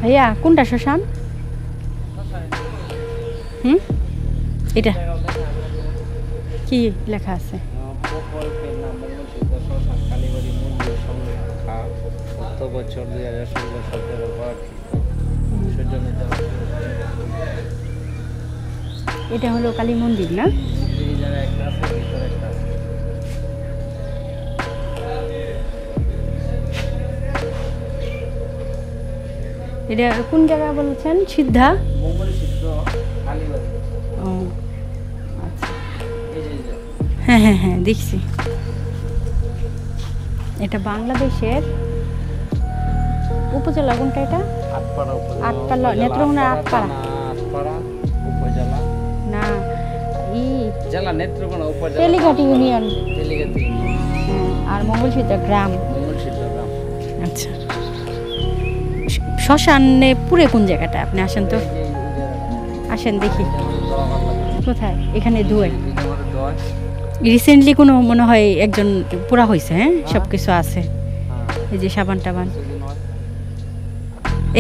ভাইয়া কোনটা শ্মশান? হুম, এটা কি লেখা আছে? প্রকল্পের নাম মঙ্গলসিদ্ধ শ্মশান কালীবাড়ি মন্দির সংখ্যা অর্থ বছর 2016-17 এটা হলো কালী মন্দির না? এই জায়গায় একটা আছে, ভিতরে একটা আছে। এটা কোন জায়গা বলছেন? সিদ্ধা মঙ্গলসিদ্ধ কালীবাড়ি। ও আচ্ছা, এই যে হ্যাঁ হ্যাঁ হ্যাঁ দেখছি। এটা বাংলাদেশের উপজেলা কোনটা এটা? আটপাড়া উপজেলা। আটপাড়া, নেত্রকোনা আটপাড়া। আটপাড়া উপজেলা না, জেলা নেত্রকোনা উপজেলা। তেলিঘাটি ইউনিয়ন। তেলিঘাটি ইউনিয়ন। আর মঙ্গলসিদ্ধা গ্রাম। মঙ্গলসিদ্ধ গ্রাম। আচ্ছা, শ্মশানে পুরে কোন জায়গাটা? আপনি আসেন তো, আসেন দেখি। কোথায়? এখানে দুয়ে রিসেন্টলি কোনো মনে হয় একজন পুরা হয়েছে। হ্যাঁ, সব কিছু আছে, এই যে সাবান টাবান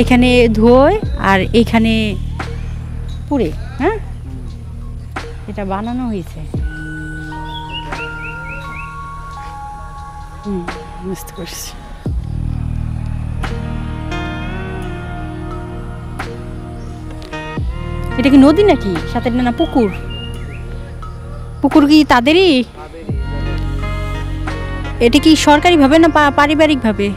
এখানে ধোয় আর এইখানে পুরে। হ্যাঁ, এটা বানানো হয়েছে। বুঝতে পারছি। এটা কি নদী নাকি সাথে? না পুকুর। পুকুর কি তাদেরই? এটা কি সরকারি ভাবে না পারিবারিক ভাবে?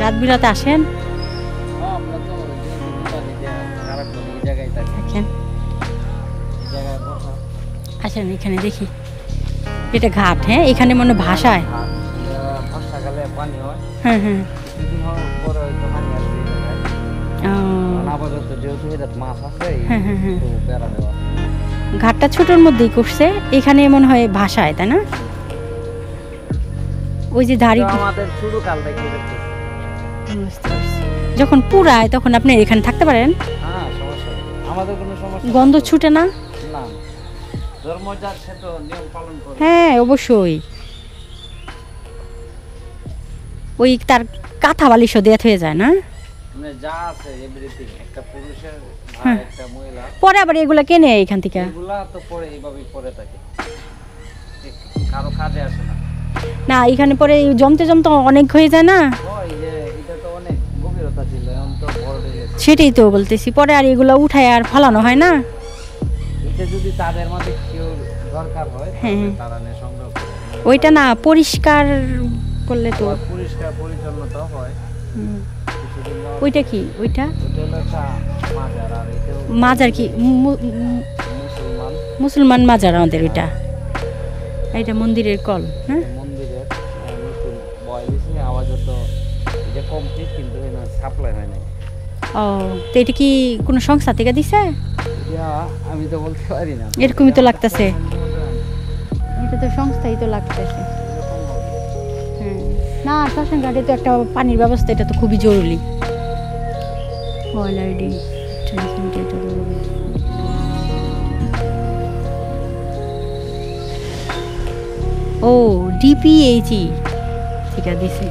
রাত বিরাতে আসেন? আসেন এখানে দেখি। এটা ঘাট। হ্যাঁ, এখানে মনে ভাষায়। হ্যাঁ হ্যাঁ, ঘাটটা ছোটর মধ্যেই করছে। এখানে মনে হয় ভাষায়, তাই না? ওই যে দাড়ি যখন পুরায় তখন আপনি এখানে থাকতে পারেন, গন্ধ ছুটে না? হ্যাঁ অবশ্যই। ওই তার কাঁথা বালিশও দেয়া হয়ে যায় না? পরে আবার এগুলা কেনে এখান থেকে? না, এখানে পরে জমতে জমতে অনেক হয়ে যায় না? সেটাই তো বলতেছি, পরে আর এগুলা উঠায় আর ফালানো হয় না? যদি তাদের মধ্যে কেউ দরকার হয় তারা নিয়ে সংগ্রহ করে। ওইটা না পরিষ্কার করলে তো পরিষ্কার পরিচ্ছন্নতা হয়। ওইটা কি? ওইটা মাজার। আর মাজার কি? মুসলমান মাজার আমাদের ওইটা। এটা মন্দিরের কল। হ্যাঁ, মন্দিরের আওয়াজ তো এটা কমপ্লিট, কিন্তু সাপ্লাই হয় না। ও, তো এটা কি কোনো সংস্থা থেকে দিছে? আমি তো বলতে পারি না, এরকমই তো লাগতেছে। এটা তো সংস্থাই তো লাগতেছে। হ্যাঁ, না শ্মশান ঘাটে তো একটা পানির ব্যবস্থা, এটা তো খুবই জরুরি। অলরেডি ও ডিপিএইচই ঠিক আছে দিছে।